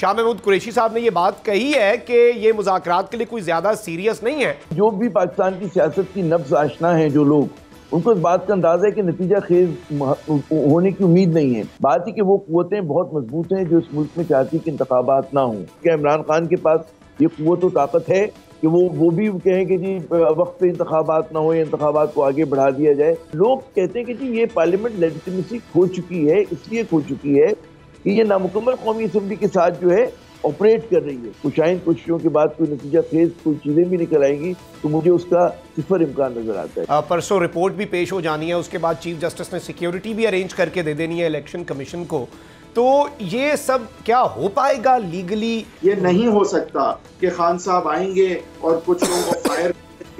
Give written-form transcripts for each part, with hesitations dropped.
शाह महमूद कुरैशी साहब ने ये बात कही है कि ये मुज़ाकरात के लिए कोई ज्यादा सीरियस नहीं है। जो भी पाकिस्तान की सियासत की नब्ज़ आशना है जो लोग, उनको इस बात का अंदाजा है कि नतीजा खेज होने की उम्मीद नहीं है। बात ही कि वो कुव्वतें बहुत मजबूत हैं जो इस मुल्क में चाहती कि इंतखाबात ना हों। क्या इमरान खान के पास ये कुव्वत और ताकत है कि वो भी कहें कि जी वक्त पे इंतखाबात ना हो या इंतखाबात को आगे बढ़ा दिया जाए। लोग कहते हैं कि जी ये पार्लियामेंट लेजिटिमेसी खो चुकी है, इसलिए खो चुकी है कि ये नामुकम्मल कौमी असम्बली के साथ जो है ऑपरेट कर रही है। कुछ आइन कोशिशों के बाद कोई नतीजा खेज कोई चीज़ें भी निकल आएंगी तो मुझे उसका सिफर इम्कान नजर आता है। परसों रिपोर्ट भी पेश हो जानी है, उसके बाद चीफ जस्टिस ने सिक्योरिटी भी अरेंज करके दे देनी है इलेक्शन कमीशन को। तो ये सब क्या हो पाएगा लीगली? ये नहीं हो सकता कि खान साहब आएंगे और कुछ लोगों को फायर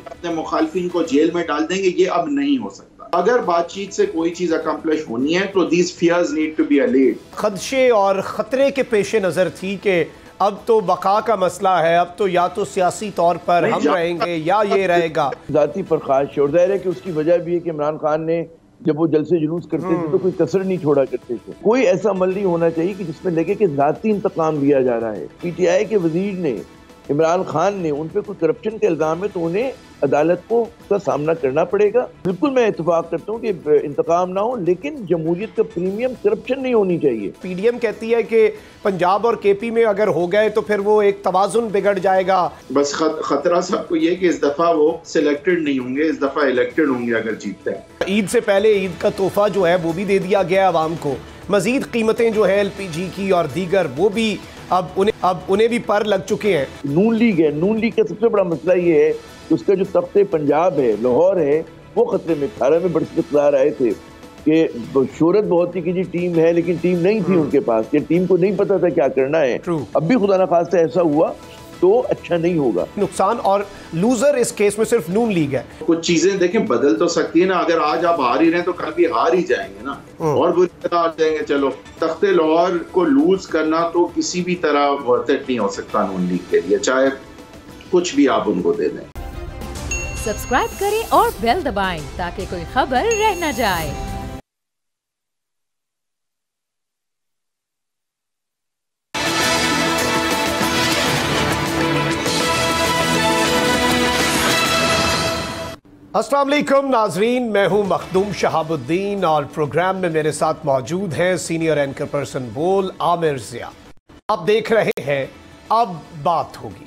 अपने मुखालफिन को जेल में डाल देंगे। ये अब नहीं हो सकता। अगर बातचीत से कोई चीज अकम्प्लिश होनी है तो these fears need to be allayed. खदशे और खतरे के पेश नजर थी कि अब तो बका का मसला है, अब तो या तो सियासी तौर पर हम रहेंगे या ये रहेगा। जाती प्रकाश और जाहिर है कि उसकी वजह भी है कि इमरान खान ने जब वो जलसे जुलूस करते थे तो कोई कसर नहीं छोड़ा करते थे। कोई ऐसा अमल नहीं होना चाहिए कि जिसमें लगे कि जाती इंतकाम लिया जा रहा है। पीटीआई के वजीर ने, इमरान खान ने, उन पे कोई करप्शन के इल्जाम है तो उन्हें अदालत को का सामना करना पड़ेगा। बिल्कुल मैं इत्तेफाक करता हूँ कि इंतकाम ना हो, लेकिन जमहूरियत का प्रीमियम करप्शन नहीं होनी चाहिए। पीडीएम कहती है कि पंजाब और केपी में अगर हो गए तो फिर वो एक तवाजुन बिगड़ जाएगा। बस खतरा सबको ये कि इस दफा वो सिलेक्टेड नहीं होंगे, इस दफा इलेक्टेड होंगे अगर जीतते हैं। ईद से पहले ईद का तोहफा जो है वो भी दे दिया गया आवाम को। मजीद कीमतें जो है एलपीजी की और दीगर वो भी अब उन्हें भी पर लग चुके हैं। नून लीग है, नून लीग का सबसे बड़ा मसला ये है कि उसका जो तख्ते पंजाब है, लाहौर है, वो खतरे में। 18 में बड़े इख्तियार आए थे कि शोहरत बहुत थी कि जी टीम है, लेकिन टीम नहीं थी उनके पास। ये टीम को नहीं पता था क्या करना है। अब भी खुदा ना खास्ता ऐसा हुआ तो अच्छा नहीं होगा। नुकसान और लूजर इस केस में सिर्फ नून लीग है। कुछ चीजें देखें बदल तो सकती है ना। अगर आज आप हार ही रहे तो कल भी हार ही जाएंगे ना, और बुरी तरह आ जाएंगे। चलो, तख्ते लाहौर को लूज करना तो किसी भी तरह वर्थ इट नहीं हो सकता नून लीग के लिए, चाहे कुछ भी आप उनको दे दें। सब्सक्राइब करें और बेल दबाएं ताकि कोई खबर रह न जाए। अस्सलाम वालेकुम नाजरीन, मैं हूं मखदूम शहाबुद्दीन और प्रोग्राम में मेरे साथ मौजूद हैं सीनियर एंकर पर्सन बोल आमिर ज़िया। आप देख रहे हैं अब बात होगी।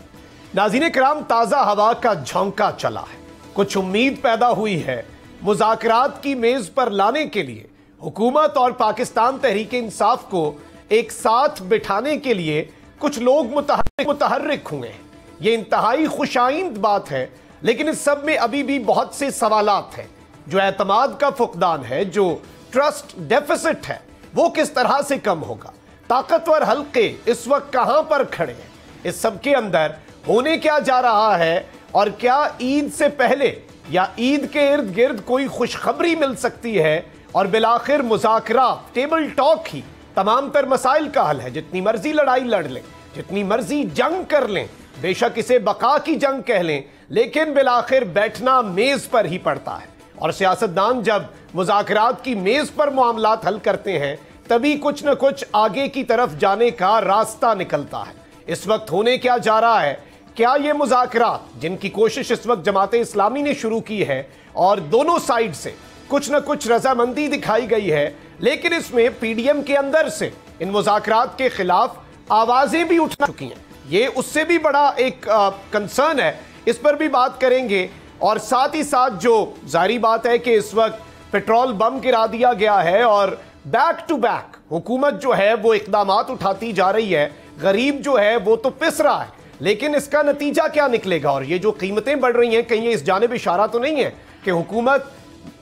नाज़रीन कराम, ताज़ा हवा का झोंका चला है, कुछ उम्मीद पैदा हुई है। मुज़ाकरात की मेज़ पर लाने के लिए हुकूमत और पाकिस्तान तहरीक इंसाफ को एक साथ बिठाने के लिए कुछ लोग मुतहर्रिक हुए हैं। ये इंतहाई खुशाइंद बात है, लेकिन इस सब में अभी भी बहुत से सवालात हैं। जो एतमाद का फुकदान है, जो ट्रस्ट डेफिसिट है, वो किस तरह से कम होगा? ताकतवर हल्के इस वक्त कहां पर खड़े हैं? इस सब के अंदर होने क्या जा रहा है? और क्या ईद से पहले या ईद के इर्द गिर्द कोई खुशखबरी मिल सकती है? और बिलाखिर मुज़ाकरात, टेबल टॉक ही तमाम तर मसाइल का हल है। जितनी मर्जी लड़ाई लड़ लें, जितनी मर्जी जंग कर लें, बेशक इसे बका की जंग कह लें, लेकिन बिलाखिर बैठना मेज पर ही पड़ता है। और सियासतदान जब मुज़ाकरात की मेज पर मामलात हल करते हैं तभी कुछ न कुछ आगे की तरफ जाने का रास्ता निकलता है। इस वक्त होने क्या जा रहा है? क्या ये मुज़ाकरात, जिनकी कोशिश इस वक्त जमात इस्लामी ने शुरू की है और दोनों साइड से कुछ न कुछ रजामंदी दिखाई गई है, लेकिन इसमें पीडीएम के अंदर से इन मुज़ाकरात के खिलाफ आवाजें भी उठ चुकी हैं। ये उससे भी बड़ा एक कंसर्न है, इस पर भी बात करेंगे। और साथ ही साथ जो जारी बात है कि इस वक्त पेट्रोल बम गिरा दिया गया है और बैक टू बैक हुकूमत जो है वो इकदामात उठाती जा रही है। गरीब जो है वो तो पिस रहा है, लेकिन इसका नतीजा क्या निकलेगा? और ये जो कीमतें बढ़ रही हैं, कहीं इस जानिब इशारा तो नहीं है कि हुकूमत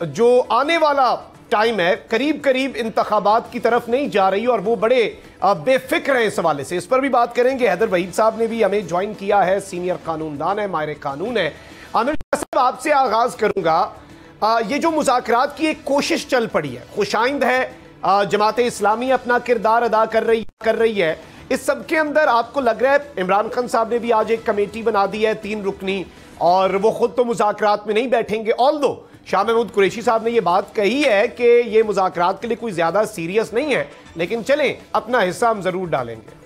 जो आने वाला टाइम है करीब करीब इंतखाबात की तरफ नहीं जा रही और वो बड़े बेफिक्र हैं इस हवाले से? इस पर भी बात करेंगे। हैदर वहीद साहब ने भी हमें ज्वाइन किया है, सीनियर कानूनदान है, माहिर कानून है। आमिर साहब, आपसे आगाज करूंगा। ये जो मुज़ाकरात की एक कोशिश चल पड़ी है, खुशाइंद है, जमात इस्लामी अपना किरदार अदा कर रही है, इस सब के अंदर आपको लग रहा है इमरान खान साहब ने भी आज एक कमेटी बना दी है 3 रुकनी, और वो खुद तो मुज़ाकरात में नहीं बैठेंगे, ऑल्दो शाह महमूद कुरैशी साहब ने यह बात कही है कि ये मुज़ाकरात के लिए कोई ज्यादा सीरियस नहीं है, लेकिन चलें अपना हिस्सा हम जरूर डालेंगे।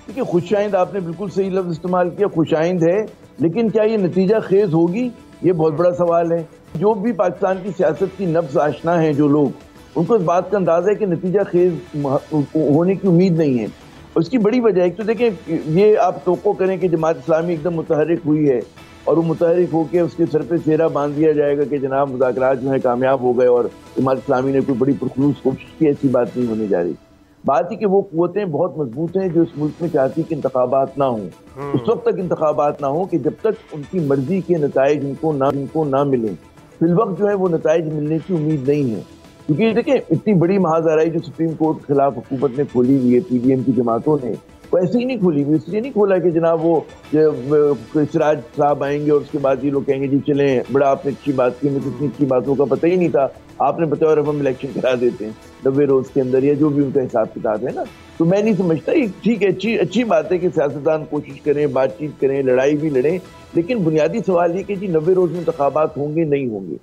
देखिए, खुशाइंद आपने बिल्कुल सही लफ्ज इस्तेमाल किया, खुशाइंद है, लेकिन क्या ये नतीजा खेज होगी, ये बहुत बड़ा सवाल है। जो भी पाकिस्तान की सियासत की नब्ज आशना है जो लोग, उनको इस बात का अंदाजा है कि नतीजा खेज होने की उम्मीद नहीं है। उसकी बड़ी वजह है, तो देखें, ये आप तोक़ो करें कि जमात इस्लामी एकदम मुतहरिक हुई है और वो मुतहरिक होकर उसके सर पे सेहरा बांध दिया जाएगा कि जनाब मुज़ाकरात जो है कामयाब हो गए और जमात इस्लामी ने कोई बड़ी पुरखलूस कोशिश की, ऐसी बात नहीं होने जा रही। बात ही कि वो कुव्वतें बहुत मजबूत हैं जो इस मुल्क में चाहती कि इंतखाबात ना हों। उस वक्त तक इंतखाबात ना हो कि जब तक उनकी मर्जी के नताइज इनको ना मिलें। फिलवक्त जो है वो नताइज मिलने की उम्मीद नहीं है, क्योंकि देखिए इतनी बड़ी महाजराई जो सुप्रीम कोर्ट के खिलाफ हुकूमत ने खोली हुई है, PDM की जमातों ने, वो ऐसे ही नहीं खोली हुई। इसलिए नहीं खोला कि जनाब वो सिराज साहब आएंगे और उसके बाद ये लोग कहेंगे जी चलें, बड़ा आपने अच्छी बात की, मुझे इतनी अच्छी बातों का पता ही नहीं था, आपने बताया और अब हम इलेक्शन करा देते हैं 90 रोज के अंदर, या जो भी उनका हिसाब किताब है ना। तो मैं नहीं समझता, ठीक है, अच्छी बात है कि सियासतदान कोशिश करें, बातचीत करें, लड़ाई भी लड़ें, लेकिन बुनियादी सवाल ये कि जी 90 रोज में इंतखाबात होंगे नहीं होंगे।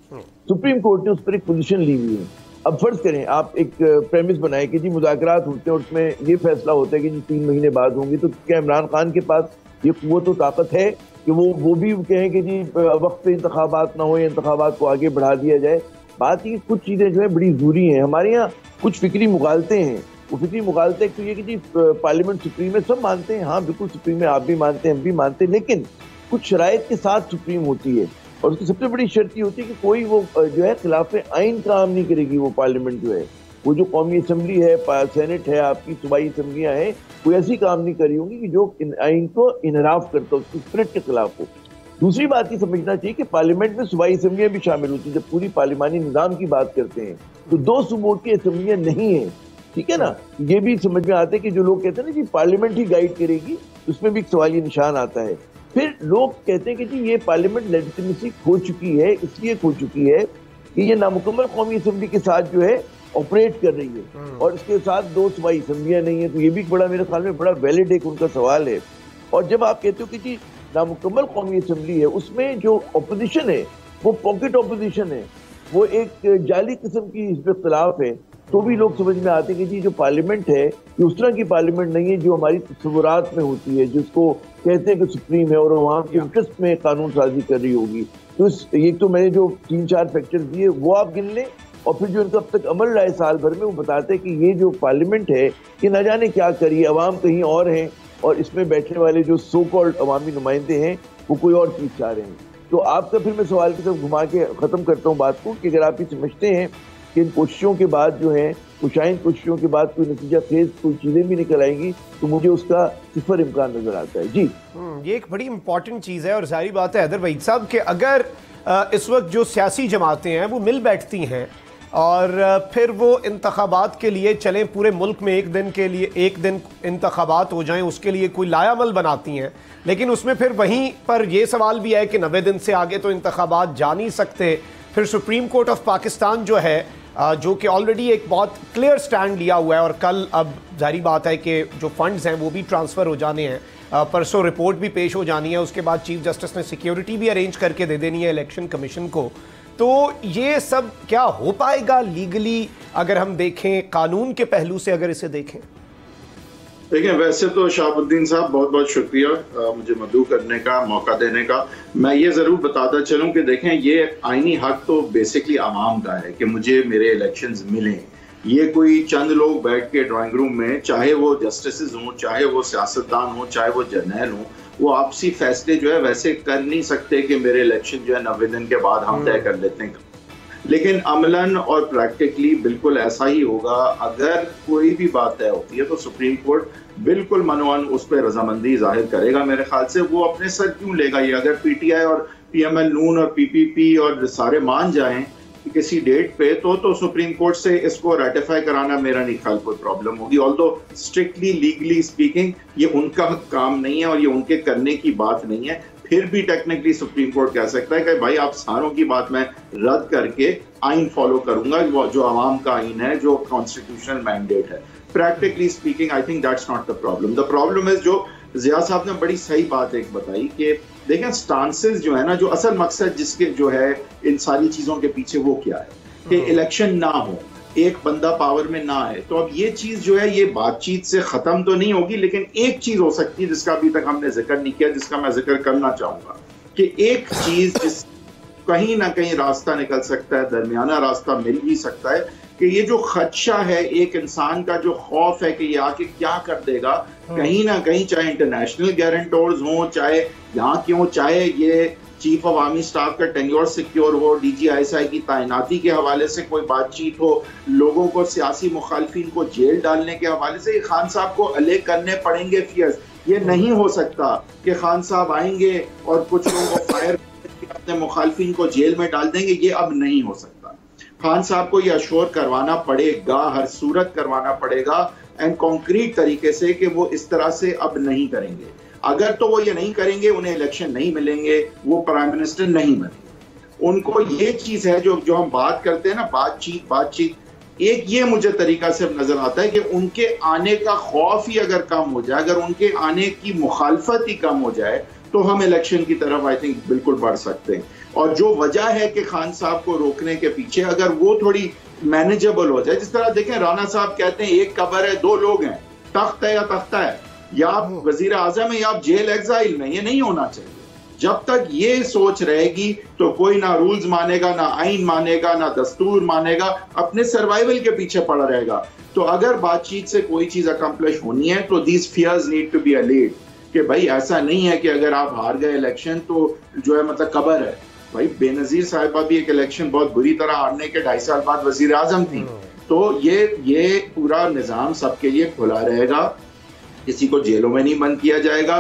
सुप्रीम कोर्ट ने उस पर एक पोजीशन ली हुई है। अब फर्ज करें आप एक प्रेमिस बनाए कि जी मुज़ाकरात होते हैं और उसमें ये फैसला होता है कि जी 3 महीने बाद होंगे, तो क्या इमरान खान के पास ये कुव्वत तो ताकत है कि वो भी कहें कि जी वक्त पे इंतखाबात ना हो या इंतखाबात को आगे बढ़ा दिया जाए। बात ये कुछ चीज़ें जो है बड़ी ज़रूरी हैं। हमारे यहाँ कुछ फिक्री मुगालते हैं। वो फिक्री मुगालते तो ये कि जी पार्लियामेंट सुप्रीम है, सब मानते हैं, हाँ बिल्कुल सुप्रीम है, आप भी मानते हैं, हम भी मानते हैं, लेकिन कुछ शराइत के साथ सुप्रीम होती है और उसकी सबसे बड़ी शर्त ये होती है कि कोई वो जो है खिलाफ आइन काम नहीं करेगी। वो पार्लियामेंट जो है, वो जो कौमी असम्बली है, सेनेट है, आपकी सूबाई असम्बलियाँ हैं, कोई ऐसी काम नहीं करी होंगी कि जो आइन को इनहराफ करता हो, उसकी स्पिरिट के खिलाफ हो। दूसरी बात ये समझना चाहिए कि पार्लियामेंट में सूबाई असम्बलियाँ भी शामिल होती है। जब पूरी पार्लिमानी निज़ाम की बात करते हैं तो 2 सूबों की असम्बलियाँ नहीं है, ठीक है ना। ये भी समझ में आता है कि जो लोग कहते हैं ना जी पार्लियामेंट ही गाइड करेगी, उसमें भी एक सवालिया निशान आता है। फिर लोग कहते हैं कि जी ये पार्लियामेंट लेजिटिमेसी खो चुकी है, इसलिए खो चुकी है कि ये नामुकम्मल कौमी असम्बली के साथ जो है ऑपरेट कर रही है और इसके साथ 2 सूबाई असम्बलियाँ नहीं है। तो ये भी बड़ा, मेरे ख्याल में बड़ा वैलिड एक उनका सवाल है। और जब आप कहते हो कि जी नामुकम्मल कौमी असम्बली है, उसमें जो अपोजिशन है वो पॉकेट अपोजिशन है, वो एक जाली किस्म की इस पर इख्तिलाफ है, तो भी लोग समझ में आते हैं कि जी जो पार्लियामेंट है ये उस तरह की पार्लियामेंट नहीं है जो हमारी तस्वुरात में होती है, जिसको कहते हैं कि सुप्रीम है और वहाँ के इंटरेस्ट में कानून साजी कर रही होगी। तो ये तो मैंने जो 3-4 फैक्टर्स दिए वो आप गिन लें, और फिर जो इनका अब तक अमल रहा है साल भर में, वो बताते हैं कि ये जो पार्लियामेंट है ये न जाने क्या करिए, अवाम कहीं और हैं और इसमें बैठने वाले जो सो कॉल्ड अवामी नुमाइंदे हैं वो कोई और चीज़ चाह रहे हैं। तो आपका फिर मैं सवाल की तरफ घुमा के ख़त्म करता हूँ बात को कि अगर आप ये समझते हैं कि इन कोशिशों के बाद जो है, खुशाइन कोशिशों के बाद कोई नतीजा खेज कोई चीज़ें भी निकल आएंगी, तो मुझे उसका सिफर इम्कान नजर आता है। जी ये एक बड़ी इंपॉर्टेंट चीज़ है और जाहिर बात है हैदर वहीद साहब कि अगर इस वक्त जो सियासी जमातें हैं वो मिल बैठती हैं और फिर वो इंतखाबात के लिए चलें, पूरे मुल्क में एक दिन इंतखाबात हो जाएं, उसके लिए कोई लायामल बनाती हैं, लेकिन उसमें फिर वहीं पर यह सवाल भी है कि 90 दिन से आगे तो इंतखाबात जा नहीं सकते। फिर सुप्रीम कोर्ट ऑफ पाकिस्तान जो है, जो कि ऑलरेडी एक बहुत क्लियर स्टैंड लिया हुआ है और कल अब जारी बात है कि जो फंड्स हैं वो भी ट्रांसफ़र हो जाने हैं, परसों रिपोर्ट भी पेश हो जानी है, उसके बाद चीफ जस्टिस ने सिक्योरिटी भी अरेंज करके दे देनी है इलेक्शन कमीशन को। तो ये सब क्या हो पाएगा लीगली, अगर हम देखें कानून के पहलू से अगर इसे देखें? देखिए, वैसे तो शहाबुद्दीन साहब बहुत बहुत शुक्रिया मुझे मदऊ करने का, मौका देने का। मैं ये ज़रूर बताता चलूँ कि देखें, ये आईनी हक तो बेसिकली आवाम का है कि मुझे मेरे इलेक्शंस मिलें। ये कोई चंद लोग बैठ के ड्राइंग रूम में, चाहे वो जस्टिस हों, चाहे वो सियासतदान हों, चाहे वो जर्नैल हों, वो आपसी फैसले जो है वैसे कर नहीं सकते कि मेरे इलेक्शन जो है 90 दिन के बाद हम तय कर लेते हैं। लेकिन अमलन और प्रैक्टिकली बिल्कुल ऐसा ही होगा। अगर कोई भी बात तय होती है तो सुप्रीम कोर्ट बिल्कुल मनोअन उस पर रजामंदी जाहिर करेगा। मेरे ख्याल से वो अपने सर क्यों लेगा ये, अगर PTI और PML नून और PPP और सारे मान जाएं किसी डेट पे, तो सुप्रीम कोर्ट से इसको रेटिफाई कराना मेरा नहीं ख्याल कोई प्रॉब्लम होगी। ऑल्दो स्ट्रिक्टली लीगली स्पीकिंग ये उनका काम नहीं है और ये उनके करने की बात नहीं है। फिर भी टेक्निकली सुप्रीम कोर्ट कह सकता है कि भाई आप सारों की बात मैं रद्द करके आइन फॉलो करूंगा, जो आवाम का आइन है, जो कॉन्स्टिट्यूशनल मैंडेट है। Practically speaking I think that's not the problem. The problem is, जो जिया साहब ने बड़ी सही बात एक बताई कि देखें स्टांसेस जो है ना, जो असल मकसद जिसके जो है इन सारी चीजों के पीछे वो क्या है कि इलेक्शन ना हो। एक बंदा पावर में ना आए। तो अब ये चीज जो है ये बातचीत से खत्म तो नहीं होगी, लेकिन एक चीज हो सकती है जिसका अभी तक हमने जिक्र नहीं किया, जिसका मैं जिक्र करना चाहूंगा कि एक चीज जिस कहीं ना कहीं रास्ता निकल सकता है, दरमियाना रास्ता मिल भी सकता है, कि ये जो खदशा है एक इंसान का, जो खौफ है कि ये आके क्या कर देगा, कहीं ना कहीं चाहे इंटरनेशनल गारंटर्स हों, चाहे यहाँ क्यों, चाहे ये चीफ ऑफ आर्मी स्टाफ का टेन्योर सिक्योर हो, DGISI की तैनाती के हवाले से कोई बातचीत हो, लोगों को सियासी मुखालफिन को जेल डालने के हवाले से खान साहब को अलग करने पड़ेंगे फियर्स। ये नहीं हो सकता कि खान साहब आएंगे और कुछ लोगों को फायर अपने मुखालफिन को जेल में डाल देंगे, ये अब नहीं हो सकता। खान साहब को यह अश्योर करवाना पड़ेगा, हर सूरत करवाना पड़ेगा एंड कॉन्क्रीट तरीके से कि वो इस तरह से अब नहीं करेंगे। अगर तो वो ये नहीं करेंगे, उन्हें इलेक्शन नहीं मिलेंगे, वो प्राइम मिनिस्टर नहीं बनेंगे। उनको ये चीज है जो हम बात करते हैं ना, बातचीत, एक ये मुझे तरीका से नजर आता है कि उनके आने का खौफ ही अगर कम हो जाए, अगर उनके आने की मुखालफत ही कम हो जाए, तो हम इलेक्शन की तरफ आई थिंक बिल्कुल बढ़ सकते हैं। और जो वजह है कि खान साहब को रोकने के पीछे, अगर वो थोड़ी मैनेजेबल हो जाए, जिस तरह देखें राना साहब कहते हैं एक कब्र है, दो लोग हैं, तख्त है या तख्ता है, या आप वजीर आजम है या आप जेल एग्जाइल में, ये नहीं होना चाहिए। जब तक ये सोच रहेगी तो कोई ना रूल्स मानेगा, ना आइन मानेगा, ना दस्तूर मानेगा, अपने सर्वाइवल के पीछे पड़ा रहेगा। तो अगर बातचीत से कोई चीज अकम्प्लिश होनी है तो these fears need to be allayed कि भाई ऐसा नहीं है कि अगर आप हार गए इलेक्शन तो जो है मतलब कब्र है। भाई बेनजीर साहिबा भी एक इलेक्शन बहुत बुरी तरह हारने के 2.5 साल बाद वजीर आजम थी। तो ये पूरा निजाम सबके लिए खुला रहेगा, किसी को जेलों में नहीं बंद किया जाएगा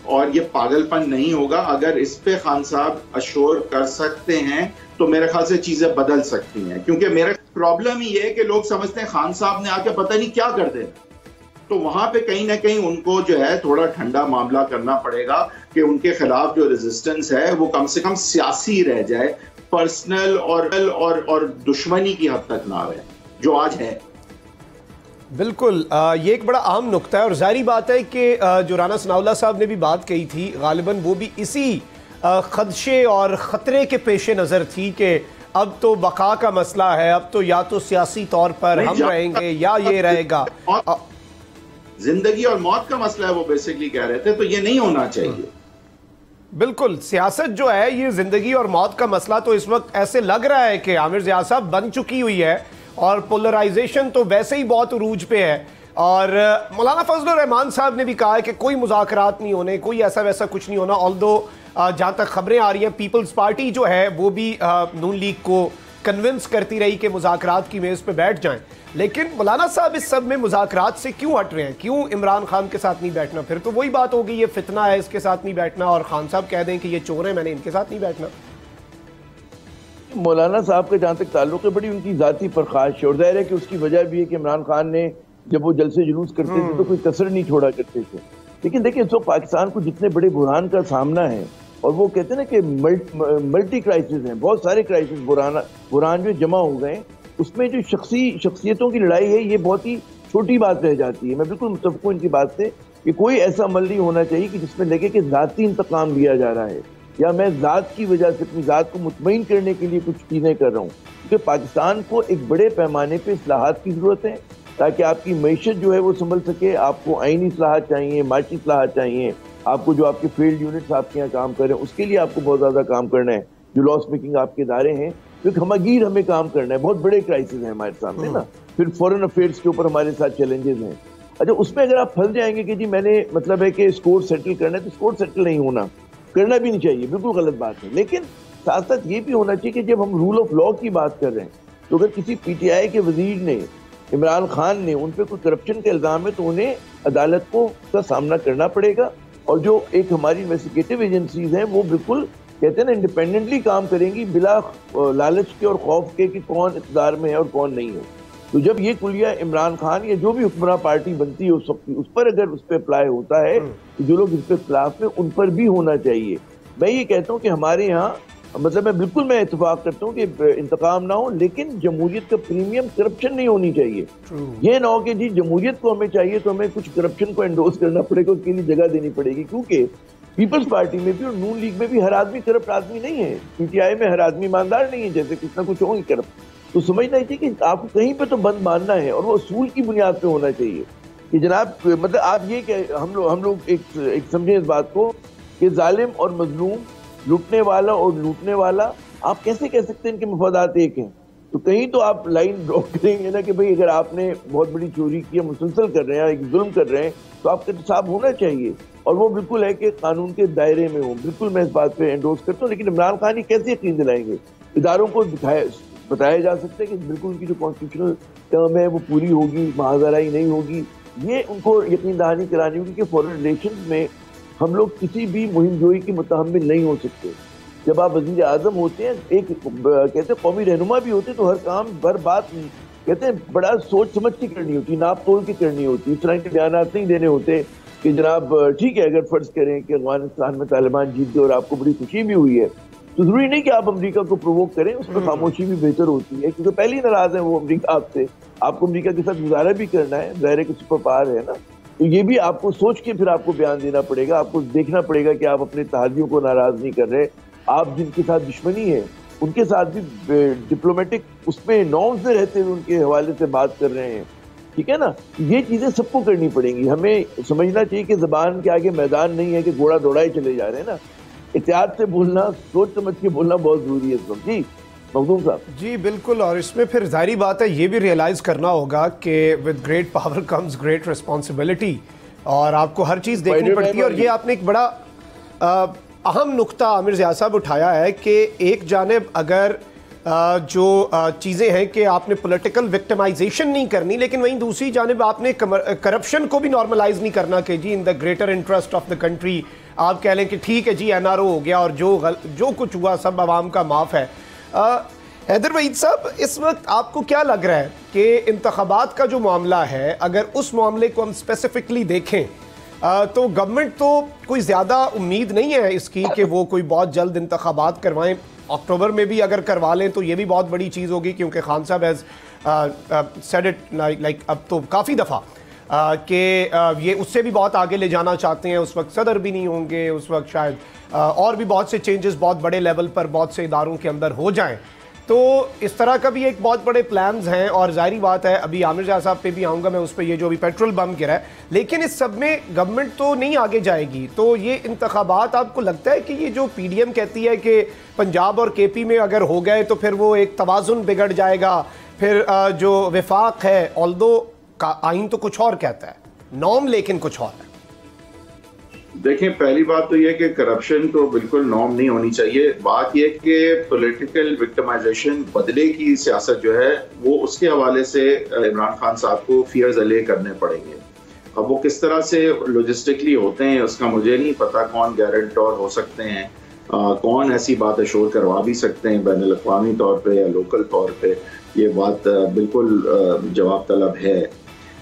और ये पागलपन नहीं होगा। अगर इस पे खान साहब अश्योर कर सकते हैं तो मेरे ख्याल से चीजें बदल सकती हैं, क्योंकि मेरा प्रॉब्लम ही है कि लोग समझते हैं खान साहब ने आके पता नहीं क्या कर देना। तो वहां पे कहीं ना कहीं उनको जो है थोड़ा ठंडा मामला करना पड़ेगा कि उनके खिलाफ जो रेजिस्टेंस है वो कम से कम सियासी रह जाए, पर्सनल और दुश्मनी की हद तक ना रहे जो आज है। बिल्कुल, ये एक बड़ा अहम नुक्ता है और जाहिर बात है कि जो राना सनाउल्लाह साहब ने भी बात कही थी, गालिबन वो भी इसी खदशे और ख़तरे के पेश नज़र थी कि अब तो बका का मसला है, अब तो या तो सियासी तौर पर हम रहेंगे या ये रहेगा, जिंदगी और मौत का मसला है, वो बेसिकली कह रहे थे। तो ये नहीं होना चाहिए। बिल्कुल, सियासत जो है ये जिंदगी और मौत का मसला तो इस वक्त ऐसे लग रहा है कि आमिर ज़िया साहब बन चुकी हुई है और पोलराइजेशन तो वैसे ही बहुत उरूज पे है। और मौलाना फजलुर रहमान साहब ने भी कहा है कि कोई मुज़ाकरात नहीं होने, कोई ऐसा वैसा कुछ नहीं होना। ऑल्दो जहाँ तक खबरें आ रही हैं, पीपल्स पार्टी जो है वो भी नून लीग को कन्विंस करती रही कि मुज़ाकरात की मेज़ पे बैठ जाएं। लेकिन मौलाना साहब इस सब में मुज़ाकरात से क्यों हट रहे हैं? क्यों इमरान खान के साथ नहीं बैठना? फिर तो वही बात होगी, ये फितना है, इसके साथ नहीं बैठना, और खान साहब कह दें कि ये चोर है, मैंने इनके साथ नहीं बैठना। मौलाना साहब का जहाँ तक ताल्लुक है, बड़ी उनकी ज़ाती परखाश है और जाहिर है कि उसकी वजह भी है कि इमरान खान ने जब वो जलसे जुलूस करते थे तो कोई कसर नहीं छोड़ा करते थे। लेकिन देखिए इस वक्त पाकिस्तान को जितने बड़े बुरहान का सामना है, और वो कहते हैं ना कि मल्टी क्राइसिस हैं, बहुत सारे क्राइसिस बुरहान जो जमा हो गए, उसमें जो शख्सियतों की लड़ाई है ये बहुत ही छोटी बात रह जाती है। मैं बिल्कुल मुत्तफ़िक़ हूं इनकी बात से कि कोई ऐसा अमल नहीं होना चाहिए कि जिसमें लगे कि ज़ाती इंतकाम लिया जा रहा है या मैं ज़ात की वजह से अपनी ज़ात को मुतमईन करने के लिए कुछ चीज़ें कर रहा हूँ। क्योंकि पाकिस्तान को एक बड़े पैमाने पर इस्लाहात की ज़रूरत है ताकि आपकी मईशत जो है वो संभल सके। आपको आईनी इस्लाहात चाहिए, माशी इस्लाहात चाहिए, आपको जो आपके फील्ड यूनिट्स आपके यहाँ काम कर रहे हैं उसके लिए आपको बहुत ज़्यादा काम करना है। जो लॉस मेकिंग आपके इदारे हैं तो खमागीर हमें काम करना है, बहुत बड़े क्राइसिस हैं हमारे सामने ना। फिर फॉरेन अफेयर्स के ऊपर हमारे साथ चैलेंजेस हैं। अच्छा, उसमें अगर आप फंस जाएंगे कि जी मैंने मतलब है कि स्कोर सेटल करना है, तो स्कोर सेटल नहीं होना, करना भी नहीं चाहिए, बिल्कुल गलत बात है। लेकिन साथ साथ ये भी होना चाहिए कि जब हम रूल ऑफ लॉ की बात कर रहे हैं तो अगर किसी PTI के वजीर ने, इमरान खान ने, उन पर कोई करप्शन का इल्ज़ाम है तो उन्हें अदालत को का सामना करना पड़ेगा। और जो एक हमारी इन्वेस्टिगेटिव एजेंसीज हैं वो बिल्कुल कहते हैं ना इंडिपेंडेंटली काम करेंगी, बिला लालच के और खौफ के कि कौन इक़्तिदार में है और कौन नहीं है। तो जब ये कुलिया इमरान खान या जो भी हुक्मरान पार्टी बनती है उस पर अगर उस पर अप्लाई होता है तो जो लोग इस पर खिलाफ है उन पर भी होना चाहिए। मैं ये कहता हूँ कि हमारे यहाँ मतलब मैं इत्तेफाक करता हूँ कि इंतकाम ना हो, लेकिन जमहूरियत का प्रीमियम करप्शन नहीं होनी चाहिए। ये ना हो कि जी जमहूरियत को हमें चाहिए तो हमें कुछ करप्शन को एंडोर्स करना पड़ेगा, उसके लिए जगह देनी पड़ेगी। क्योंकि पीपल्स पार्टी में भी और नून लीग में भी हर आदमी करप्ट आदमी नहीं है, PTI में हर आदमी ईमानदार नहीं है, जैसे कुछ ना कुछ होंगे करप्ट। तो समझना चाहिए कि आपको कहीं पे तो बंद मानना है, और वो असूल की बुनियाद पे होना चाहिए कि जनाब मतलब आप ये कि हम लोग एक समझें इस बात को कि जालिम और मजलूम, लूटने वाला और लूटने वाला, आप कैसे कह सकते हैं इनके मफादात एक हैं? तो कहीं तो आप लाइन ड्रॉ करेंगे ना कि भाई अगर आपने बहुत बड़ी चोरी की, मुसलसल कर रहे हैं, एक जुल्म कर रहे हैं, तो आपका इंसाफ होना चाहिए, और वो बिल्कुल है कि कानून के दायरे में हो। बिल्कुल मैं इस बात पे एंडोर्स करता हूँ, लेकिन इमरान खान ये कैसे यकीन दिलाएंगे? इदारों को बताया जा सकता है कि बिल्कुल उनकी जो कॉन्स्टिट्यूशनल टर्म है वो पूरी होगी, महाजराई नहीं होगी। ये उनको यकीन दहानी करानी होगी कि फॉरेन रिलेशंस में हम लोग किसी भी मुहिम जोई के मुतहम्मिल नहीं हो सकते। जब आप वज़ीर आज़म होते हैं, एक कहते हैं कौमी रहनुमा भी होते हैं, तो हर काम भर बात कहते हैं बड़ा सोच समझ के करनी होती है, नाप तोल के करनी होती है। इस तरह के बयान नहीं देने होते कि जनाब ठीक है, अगर फर्ज करें कि अफगानिस्तान में तालिबान जीत गए और आपको बड़ी खुशी भी हुई है, तो जरूरी नहीं कि आप अमेरिका को प्रोवोक करें, उस पर खामोशी भी बेहतर होती है, क्योंकि पहले ही नाराज है वो अमेरिका आपसे, आपको अमेरिका के साथ गुजारा भी करना है, ज़ाहिर है कि सुपर पावर है ना, तो ये भी आपको सोच के फिर आपको बयान देना पड़ेगा। आपको देखना पड़ेगा कि आप अपने तहादियों को नाराज नहीं कर रहे, आप जिनके साथ दुश्मनी है उनके साथ भी डिप्लोमेटिक उसमें नॉर्म्स में रहते हुए उनके हवाले से बात कर रहे हैं, ठीक है ना। ये चीजें सबको करनी पड़ेंगी। हमें समझना चाहिए कि जबान के आगे मैदान नहीं है कि घोड़ा दौड़ाए चले जा रहे हैं ना। एहतियात से बोलना, सोच समझ के बोलना बहुत जरूरी है इस वक्त। जी मखदूम साहब। जी बिल्कुल, और इसमें फिर जाहिर बात है ये भी रियलाइज़ करना होगा कि with great power comes great responsibility, और आपको हर चीज़ देखनी पड़ती है। और ये आपने एक बड़ा अहम नुक्ता आमिर ज़िया साहब उठाया है कि एक जानिब अगर जो चीज़ें हैं कि आपने पॉलिटिकल विक्टिमाइजेशन नहीं करनी, लेकिन वहीं दूसरी जानिब आपने करप्शन को भी नॉर्मलाइज नहीं करना कि जी in the greater interest of the country आप कह लें कि ठीक है जी NRO हो गया और जो कुछ हुआ सब आवाम का माफ़ है। हैदर वहीद साहब, इस वक्त आपको क्या लग रहा है कि इंतखाबात का जो मामला है, अगर उस मामले को हम स्पेसिफिकली देखें तो गवर्नमेंट तो कोई ज़्यादा उम्मीद नहीं है इसकी कि वो कोई बहुत जल्द इंतखाबात करवाएं। अक्टूबर में भी अगर करवा लें तो ये भी बहुत बड़ी चीज़ होगी, क्योंकि खान साहब हैज़ सेड इट लाइक अब तो काफ़ी दफ़ा कि ये उससे भी बहुत आगे ले जाना चाहते हैं। उस वक्त सदर भी नहीं होंगे, उस वक्त शायद और भी बहुत से चेंजेस बहुत बड़े लेवल पर बहुत से इदारों के अंदर हो जाएं। तो इस तरह का भी एक बहुत बड़े प्लान्स हैं, और जाहिर बात है अभी आमिर ज़िया साहब पे भी आऊँगा मैं उस पर, ये जो अभी पेट्रोल बम गिरा है, लेकिन इस सब में गवर्नमेंट तो नहीं आगे जाएगी। तो ये इंतखाबात आपको लगता है कि ये जो PDM कहती है कि पंजाब और KP में अगर हो गए तो फिर वो एक तवाज़ुन बिगड़ जाएगा, फिर जो विफाक है, ऑल्दो का आइन तो कुछ और कहता है, नॉर्म लेकिन कुछ और है। देखें, पहली बात तो यह कि करप्शन तो बिल्कुल नॉर्म नहीं होनी चाहिए। बात यह कि पॉलिटिकल विक्टिमाइजेशन, बदले की सियासत जो है वो उसके हवाले से इमरान खान साहब को फियर्स अले करने पड़ेंगे। अब वो किस तरह से लॉजिस्टिकली होते हैं उसका मुझे नहीं पता, कौन गारंटर हो सकते हैं, कौन ऐसी बात अशोर करवा भी सकते हैं बैनुल अक़वामी तौर पर या लोकल तौर पर, ये बात बिल्कुल जवाब तलब है।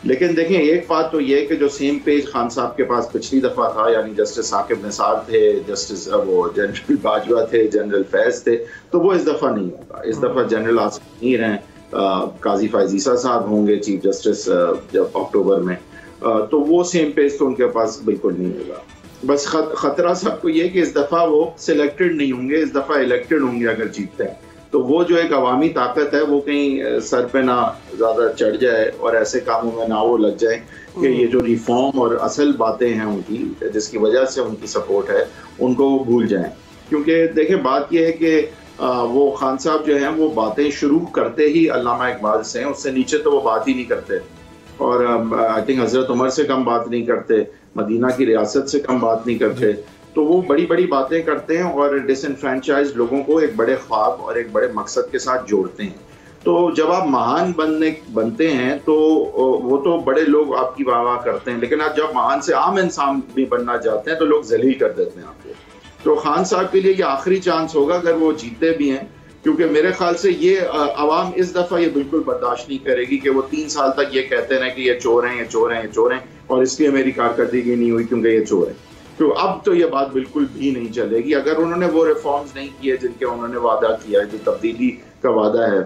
लेकिन देखें, एक बात तो ये कि जो सेम पेज खान साहब के पास पिछली दफ़ा था, यानी जस्टिस साकिब निसार थे, जस्टिस वो जनरल बाजवा थे, जनरल फैज़ थे, तो वो इस दफ़ा नहीं होगा। इस दफ़ा जनरल आसिफ मीर हैं, काजी फ़ाइज़ ईसा साहब होंगे चीफ जस्टिस जब अक्टूबर में, तो वो सेम पेज तो उनके पास बिल्कुल नहीं होगा। बस खतरा सबको ये कि इस दफ़ा वो सिलेक्टेड नहीं होंगे, इस दफ़ा इलेक्टेड होंगे अगर जीतते हैं, तो वो जो एक अवामी ताकत है वो कहीं सर पे ना ज़्यादा चढ़ जाए और ऐसे कामों में ना वो लग जाए कि ये जो रिफॉर्म और असल बातें हैं उनकी, जिसकी वजह से उनकी सपोर्ट है, उनको वो भूल जाएं। क्योंकि देखिए, बात ये है कि वो खान साहब जो हैं वो बातें शुरू करते ही अल्लामा इकबाल से हैं, उससे नीचे तो वो बात ही नहीं करते, और आई थिंक हज़रत उमर से कम बात नहीं करते, मदीना की रियासत से कम बात नहीं करते। तो वो बड़ी बड़ी बातें करते हैं और डिसएनफ्रेंचाइज लोगों को एक बड़े ख्वाब और एक बड़े मकसद के साथ जोड़ते हैं। तो जब आप महान बनते हैं तो वो तो बड़े लोग आपकी वाह वाह करते हैं, लेकिन आप जब महान से आम इंसान भी बनना चाहते हैं तो लोग जलील कर देते हैं आपको। तो खान साहब के लिए ये आखिरी चांस होगा अगर वो जीते भी हैं, क्योंकि मेरे ख्याल से ये अवाम इस दफ़ा ये बिल्कुल बर्दाश्त नहीं करेगी कि वो 3 साल तक ये कहते रहे कि ये चोर हैं, ये चोर हैं, ये चोर हैं, और इसलिए मेरी कारकर्दगी नहीं हुई क्योंकि ये चोर है। तो अब तो ये बात बिल्कुल भी नहीं चलेगी। अगर उन्होंने वो रिफॉर्म्स नहीं किए जिनके उन्होंने वादा किया है, जो तब्दीली का वादा है,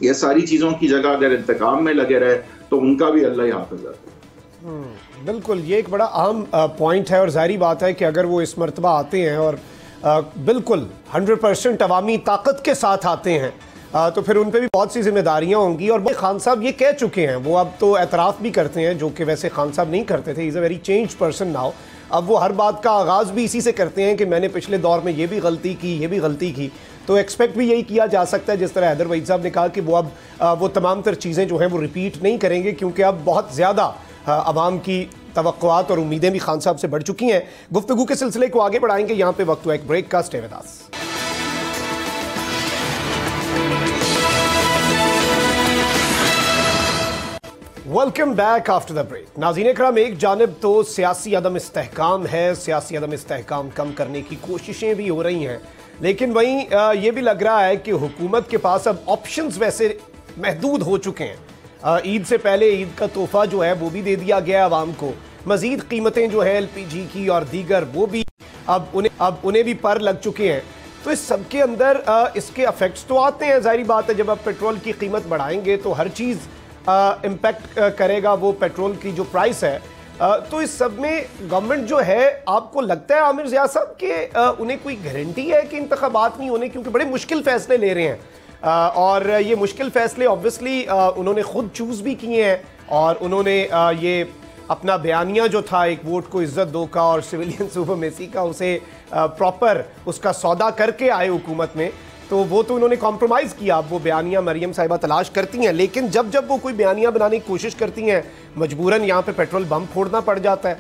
ये सारी चीज़ों की जगह अगर इंतकाम में लगे रहे तो उनका भी अल्लाह ही हाफ़िज़ है। बिल्कुल, ये एक बड़ा अहम पॉइंट है, और जाहिर बात है कि अगर वो इस मरतबा आते हैं और बिल्कुल 100% अवामी ताकत के साथ आते हैं तो फिर उन पे भी बहुत सी जिम्मेदारियां होंगी। और खान साहब ये कह चुके हैं, वो अब तो एतराफ़ भी करते हैं, जो कि वैसे खान साहब नहीं करते थे। Is a very change person now. अब वो हर बात का आगाज़ भी इसी से करते हैं कि मैंने पिछले दौर में ये भी गलती की, ये भी गलती की। तो एक्सपेक्ट भी यही किया जा सकता है, जिस तरह हैदर वहीद साहब ने कहा कि वो अब वो तमाम तर चीज़ें जो हैं वो रिपीट नहीं करेंगे, क्योंकि अब बहुत ज़्यादा आवाम की तवक्कुआत और उम्मीदें भी खान साहब से बढ़ चुकी हैं। गुफ्तगू के सिलसिले को आगे बढ़ाएंगे, यहाँ पे वक्त हुआ एक ब्रेक का। Stay with us. Welcome back after the break. नाज़रीन इकराम, एक जानिब तो सियासी अदम इस्तेहकाम है, सियासी अदम इस्तेहकाम कम करने की कोशिशें भी हो रही हैं, लेकिन वहीं ये भी लग रहा है कि हुकूमत के पास अब ऑप्शंस वैसे महदूद हो चुके हैं। ईद से पहले ईद का तोहफा जो है वो भी दे दिया गया आवाम को। मजीद कीमतें जो है LPG की और दीगर, वो भी अब उन्हें भी पर लग चुके हैं। तो इस सब के अंदर इसके अफेक्ट्स तो आते हैं, जाहिर बात है। जब आप पेट्रोल की कीमत बढ़ाएंगे तो हर चीज़ इम्पैक्ट करेगा वो पेट्रोल की जो प्राइस है। तो इस सब में गवर्नमेंट जो है, आपको लगता है आमिर ज़िया साहब कि उन्हें कोई गारंटी है कि इंतखाबात नहीं होने, क्योंकि बड़े मुश्किल फ़ैसले ले रहे हैं और ये मुश्किल फ़ैसले ऑब्वियसली उन्होंने ख़ुद चूज़ भी किए हैं और उन्होंने ये अपना बयानिया जो था, एक वोट को इज्जत दो का और सिविलियन सुपरमेसी का, उसे प्रॉपर उसका सौदा करके आए हुकूमत में, तो वो तो उन्होंने कॉम्प्रोमाइज़ किया। अब वो बयानिया मरियम साहिबा तलाश करती हैं, लेकिन जब जब वो कोई बयानिया बनाने की कोशिश करती हैं, मजबूरन यहाँ पे पेट्रोल बम फोड़ना पड़ जाता है।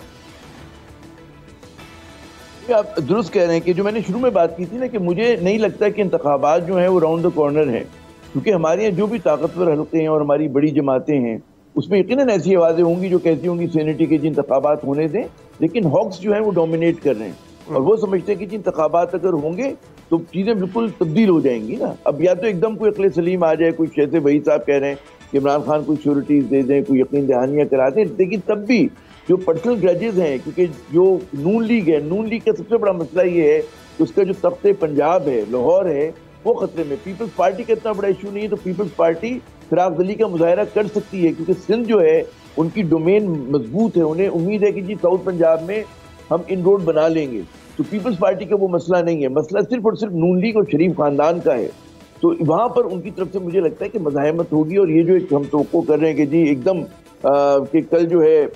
आप दुरुस्त कह रहे हैं कि जो मैंने शुरू में बात की थी ना, कि मुझे नहीं लगता कि इंतखाबात जो हैं वो राउंड द कॉर्नर हैं, क्योंकि हमारे यहाँ जो भी ताकतवर हल्के हैं और हमारी बड़ी जमातें हैं, उसमें यकीनन ऐसी आवाज़ें होंगी जो कहती होंगी सेनेटी के जी इंतखाबात होने दें, लेकिन हॉक्स जो हैं वो डोमिनेट कर रहे हैं और वो समझते हैं कि जी इंतखाबात अगर होंगे तो चीज़ें बिल्कुल तब्दील हो जाएंगी ना। अब या तो एकदम कोई अकले सलीम आ जाए, कोई जैसे वहीद साहब कह रहे हैं कि इमरान खान कोई श्योरिटीज़ दे दें, कोई यकीन दहानियाँ करा दें, लेकिन तब भी जो पर्सनल ग्रजेज हैं, क्योंकि जो नून लीग है, नून लीग का सबसे बड़ा मसला ये है कि उसका जो तख्ते पंजाब है, लाहौर है, वो खतरे में। पीपल्स पार्टी का इतना बड़ा इशू नहीं है, तो पीपल्स पार्टी फिराक दिली का मुजाहरा कर सकती है, क्योंकि सिंध जो है उनकी डोमेन मजबूत है। उन्हें उम्मीद है कि जी साउथ पंजाब में हम इन रोड बना लेंगे, तो पीपल्स पार्टी का वो मसला नहीं है। मसला सिर्फ और सिर्फ नून लीग और शरीफ खानदान का है। तो वहाँ पर उनकी तरफ से मुझे लगता है कि मज़ाहमत होगी। और ये जो एक हम तवक्को कर रहे हैं कि जी एकदम कि कल जो है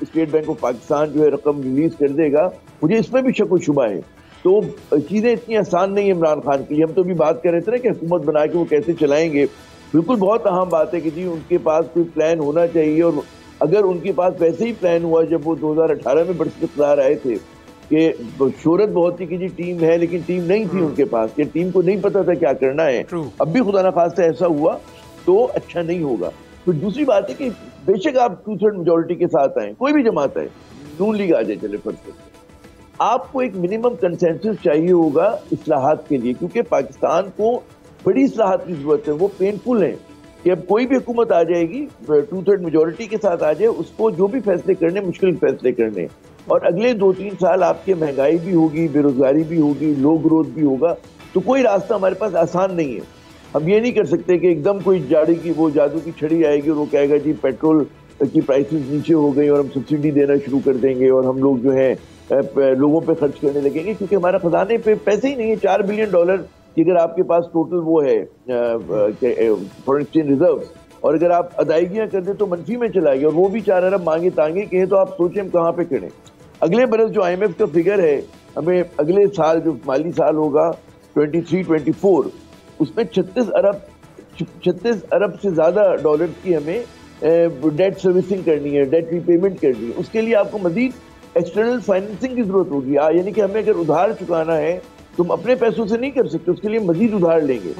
स्टेट बैंक ऑफ पाकिस्तान जो है रकम रिलीज कर देगा, मुझे इसमें भी शक व शुबा है। तो चीज़ें इतनी आसान नहीं है इमरान खान की। हम तो भी बात कर रहे थे ना कि हुकूमत बना के वो कैसे चलाएंगे। बिल्कुल बहुत अहम बात है कि जी उनके पास कोई प्लान होना चाहिए, और अगर उनके पास वैसे ही प्लान हुआ जब वो 2018 में बरसकदार आए थे कि शोहरत बहुत थी कि जी टीम है, लेकिन टीम नहीं थी उनके पास, कि टीम को नहीं पता था क्या करना है। अब भी खुदा ना खास्ता ऐसा हुआ तो अच्छा नहीं होगा। तो दूसरी बात है कि बेशक आप 2/3 मेजोरिटी के साथ आए, कोई भी जमात है, नून लीग आ जाए, चले फर्ज करते, आपको एक मिनिमम कंसेंसस चाहिए होगा इस्लाहात के लिए, क्योंकि पाकिस्तान को बड़ी इस्लाहात की जरूरत है। वो पेनफुल है कि अब कोई भी हुकूमत आ जाएगी 2/3 मेजोरिटी के साथ आ जाए, उसको जो भी फैसले करने, मुश्किल फैसले करने, और अगले 2-3 साल आपके महंगाई भी होगी, बेरोजगारी भी होगी, लो ग्रोथ भी होगा। तो कोई रास्ता हमारे पास आसान नहीं है। हम ये नहीं कर सकते कि एकदम कोई जाड़ी की वो जादू की छड़ी आएगी और वो कहेगा जी पेट्रोल की प्राइसेस नीचे हो गई और हम सब्सिडी देना शुरू कर देंगे और हम लोग जो है लोगों पे खर्च करने लगेंगे, क्योंकि हमारा खजाने पे पैसे ही नहीं है। $4 बिलियन की अगर आपके पास टोटल वो है फॉरेन एक्सचेंज रिजर्व, और अगर आप अदायगियां कर दें तो मनफी में चला गया, और वो भी 4 अरब मांगे तांगे के हैं, तो आप सोचें हम कहाँ पे खड़े। अगले बरस जो IMF का फिगर है, हमें अगले साल जो माली साल होगा 23-24, उसमें 36 अरब से ज़्यादा डॉलर की हमें डेट सर्विसिंग करनी है, डेट रीपेमेंट करनी है। उसके लिए आपको मजीद एक्सटर्नल फाइनेंसिंग की जरूरत होगी। यानी कि हमें अगर उधार चुकाना है तो हम अपने पैसों से नहीं कर सकते, उसके लिए मजीद उधार लेंगे।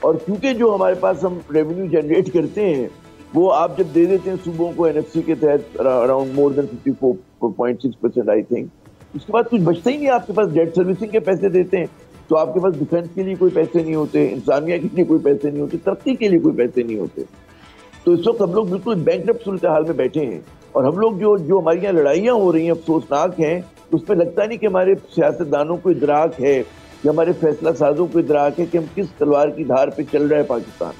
और क्योंकि जो हमारे पास हम रेवेन्यू जनरेट करते हैं वो आप जब दे देते हैं सूबों को NFC के तहत around more than 54.6% I think, उसके बाद कुछ बचता ही नहीं। आपके पास डेट सर्विसिंग के पैसे देते हैं तो आपके पास डिफेंस के लिए कोई पैसे नहीं होते, इंसानिया के लिए कोई पैसे नहीं होते, तरक्की के लिए कोई पैसे नहीं होते। तो इस वक्त हम लोग बिल्कुल बैंकरप्ट सूरत हाल में बैठे हैं, और हम लोग जो हमारी यहाँ लड़ाइयाँ हो रही हैं अफसोसनाक हैं। उस पर लगता नहीं कि हमारे सियासतदानों को इदराक है या हमारे फैसला साजों को इदराक है कि हम किस तलवार की धार पे चल रहा है पाकिस्तान।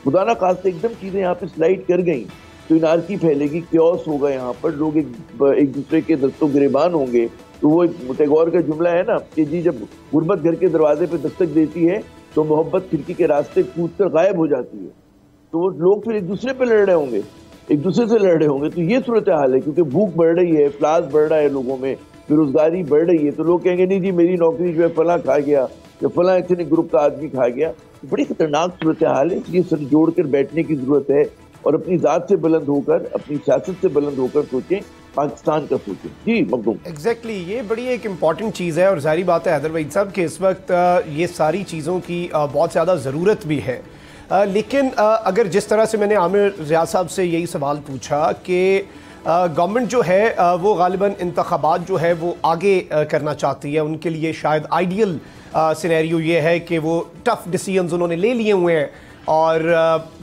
खुदा ना खास्ते एकदम चीज़ें यहाँ पे स्लाइड कर गई तो इनारकी फैलेगी, क्योस होगा, यहाँ पर लोग एक दूसरे के दस्तों गिरेबान होंगे। तो वो टैगोर का जुमला है ना कि जी जब गुर्बत घर के दरवाजे पे दस्तक देती है तो मोहब्बत खिड़की के रास्ते कूद कर गायब हो जाती है। तो वो लोग फिर एक दूसरे पे लड़ रहे होंगे, एक दूसरे से लड़ रहे होंगे। तो ये सूरत हाल है, क्योंकि भूख बढ़ रही है, इफ्लास बढ़ रहा है लोगों में, बेरोजगारी बढ़ रही है। तो लोग कहेंगे नहीं जी मेरी नौकरी जो है फला खा गया या फला इतने ग्रुप का आदमी खा गया। तो बड़ी खतरनाक सूरत हाल है। इसलिए सर जोड़ कर बैठने की जरूरत है और अपनी जात से बुलंद होकर, अपनी सियासत से बुलंद होकर सोचें, पाकिस्तान का सोचें। जी मखदूम, एग्जैक्टली ये बड़ी एक इम्पॉर्टेंट चीज़ है और जाहिर बात है हैदर वहीद साहब कि इस वक्त ये सारी चीज़ों की बहुत ज़्यादा ज़रूरत भी है। लेकिन अगर जिस तरह से मैंने आमिर रियाज साहब से यही सवाल पूछा कि गवर्नमेंट जो है वो गालिबन इंतखाबात जो है वो आगे करना चाहती है, उनके लिए शायद आइडियल सिनेरियो ये है कि वो टफ डिसीजंस उन्होंने ले लिए हुए हैं और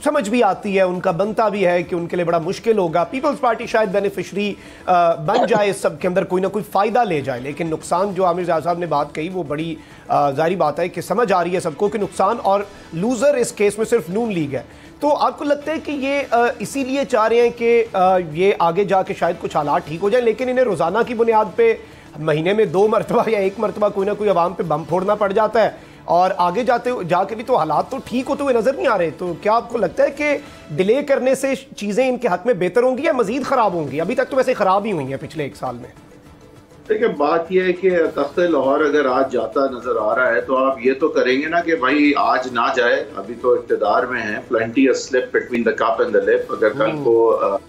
समझ भी आती है, उनका बनता भी है कि उनके लिए बड़ा मुश्किल होगा। पीपल्स पार्टी शायद बेनिफिशरी बन जाए, इस सब के अंदर कोई ना कोई फ़ायदा ले जाए। लेकिन नुकसान जो आमिर रियाज साहब ने बात कही वो बड़ी जाहिर बात है कि समझ आ रही है सबको कि नुकसान और लूज़र इस केस में सिर्फ नून लीग है। तो आपको लगता है कि ये इसीलिए चाह रहे हैं कि ये आगे जाके शायद कुछ हालात ठीक हो जाए, लेकिन इन्हें रोज़ाना की बुनियाद पे महीने में 2 मरतबा या 1 मरतबा कोई ना कोई अवाम पे बम फोड़ना पड़ जाता है और आगे जाके भी तो हालात तो ठीक होते हुए नजर नहीं आ रहे। तो क्या आपको लगता है कि डिले करने से चीज़ें इनके हक में बेहतर होंगी या मजीद ख़राब होंगी? अभी तक तो वैसे ख़राब ही हुई हैं पिछले 1 साल में। देखिए बात यह है कि तख्ते लाहौर अगर आज जाता नजर आ रहा है तो आप ये तो करेंगे ना कि भाई आज ना जाए, अभी तो इक़्तिदार में है, plenty a slip between the cup and the lip. अगर कल को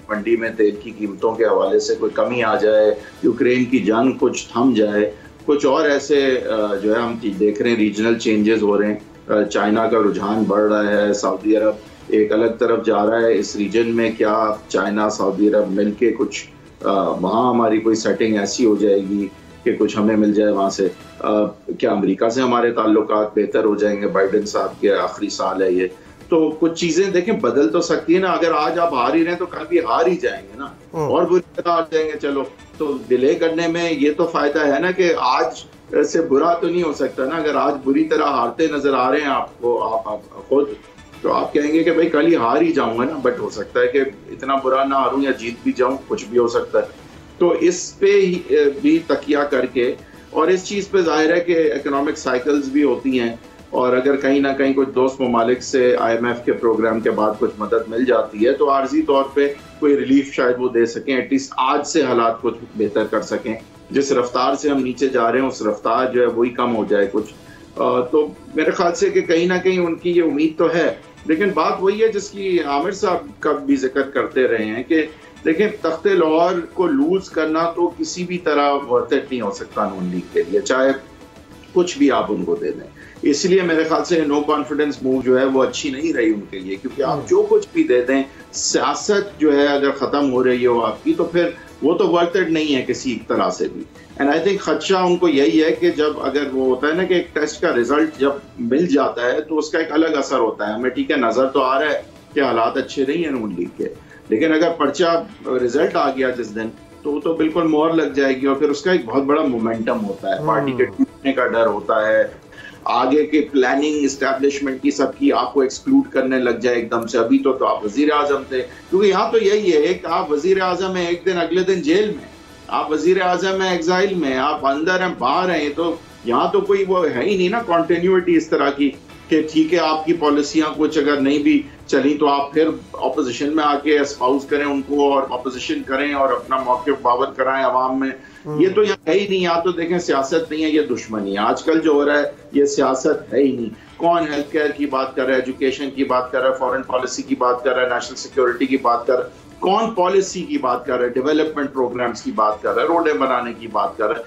मंडी में तेल की कीमतों के हवाले से कोई कमी आ जाए, यूक्रेन की जंग कुछ थम जाए, कुछ और ऐसे जो है हम देख रहे हैं रीजनल चेंजेस हो रहे हैं, चाइना का रुझान बढ़ रहा है, सऊदी अरब एक अलग तरफ जा रहा है इस रीजन में, क्या चाइना सऊदी अरब मिलके कुछ वहाँ हमारी कोई सेटिंग ऐसी हो जाएगी कि कुछ हमें मिल जाए वहाँ से, क्या अमेरिका से हमारे ताल्लुकात बेहतर हो जाएंगे, बाइडेन साहब के आखिरी साल है ये, तो कुछ चीजें देखें बदल तो सकती है ना। अगर आज आप हार ही रहे तो कल भी हार ही जाएंगे ना, और बुरी तरह हार जाएंगे। चलो तो डिले करने में ये तो फायदा है ना कि आज से बुरा तो नहीं हो सकता ना। अगर आज बुरी तरह हारते नजर आ रहे हैं आपको, आप खुद, तो आप कहेंगे कि भाई कल ही हार ही जाऊंगा ना, बट हो सकता है कि इतना बुरा ना हारूं या जीत भी जाऊं, कुछ भी हो सकता है। तो इस पे भी तकिया करके, और इस चीज पे जाहिर है कि इकोनॉमिक साइकिल्स भी होती हैं, और अगर कहीं ना कहीं कुछ दोस्त ममालिक से IMF के प्रोग्राम के बाद कुछ मदद मिल जाती है तो आर्जी तौर पे कोई रिलीफ शायद वो दे सकें, एटलीस्ट आज से हालात कुछ बेहतर कर सकें। जिस रफ्तार से हम नीचे जा रहे हैं उस रफ्तार जो है वही कम हो जाए कुछ। तो मेरे ख्याल से कि कहीं ना कहीं उनकी ये उम्मीद तो है, लेकिन बात वही है जिसकी आमिर साहब का भी जिक्र करते रहे हैं कि देखिए तख्ते लाहौर को लूज करना तो किसी भी तरह वर्थ इट नहीं हो सकता नून लीग के लिए, चाहे कुछ भी आप उनको दे दें। इसलिए मेरे ख्याल से नो कॉन्फिडेंस मूव जो है वो अच्छी नहीं रही उनके लिए, क्योंकि आप जो कुछ भी दे दें, सियासत जो है अगर खत्म हो रही हो आपकी तो फिर वो तो वर्थ इट नहीं है किसी तरह से भी। एंड आई थिंक खदशा उनको यही है कि जब अगर वो होता है ना कि एक टेस्ट का रिजल्ट जब मिल जाता है तो उसका एक अलग असर होता है। हमें ठीक है नजर तो आ रहा है कि हालात अच्छे नहीं है नून लीग के, लेकिन अगर पर्चा रिजल्ट आ गया जिस दिन तो बिल्कुल मोहर लग जाएगी और फिर उसका एक बहुत बड़ा मोमेंटम होता है, पार्टी के टूटने का डर होता है, आगे के प्लानिंग इस्टेब्लिशमेंट की सबकी आपको एक्सक्लूड करने लग जाए एकदम से। अभी तो आप वजीर आजम थे, क्योंकि यहाँ तो यही है कि आप वजीर आजम है एक दिन अगले दिन जेल में, आप वजीर आजम है एग्जाइल में, आप अंदर हैं बाहर हैं, तो यहाँ तो कोई वो है ही नहीं ना कॉन्टिन्यूटी इस तरह की कि ठीक है आपकी पॉलिसियां कुछ अगर नहीं भी चली तो आप फिर ऑपोजिशन में आके एस्पाउस करें उनको और ऑपोजिशन करें और अपना मौके बावर कराएं अवाम में। ये तो यहाँ है ही नहीं। यहाँ तो देखें सियासत नहीं है, ये दुश्मनी है। आजकल जो हो रहा है ये सियासत है ही नहीं। कौन हेल्थ केयर की बात कर रहा है, एजुकेशन की बात कर रहा है, फॉरेन पॉलिसी की बात कर रहा है, नेशनल सिक्योरिटी की बात कर रहा है, कौन पॉलिसी की बात कर रहा है, डेवलपमेंट प्रोग्राम्स की बात कर रहा है, रोडें बनाने की बात कर रहा है।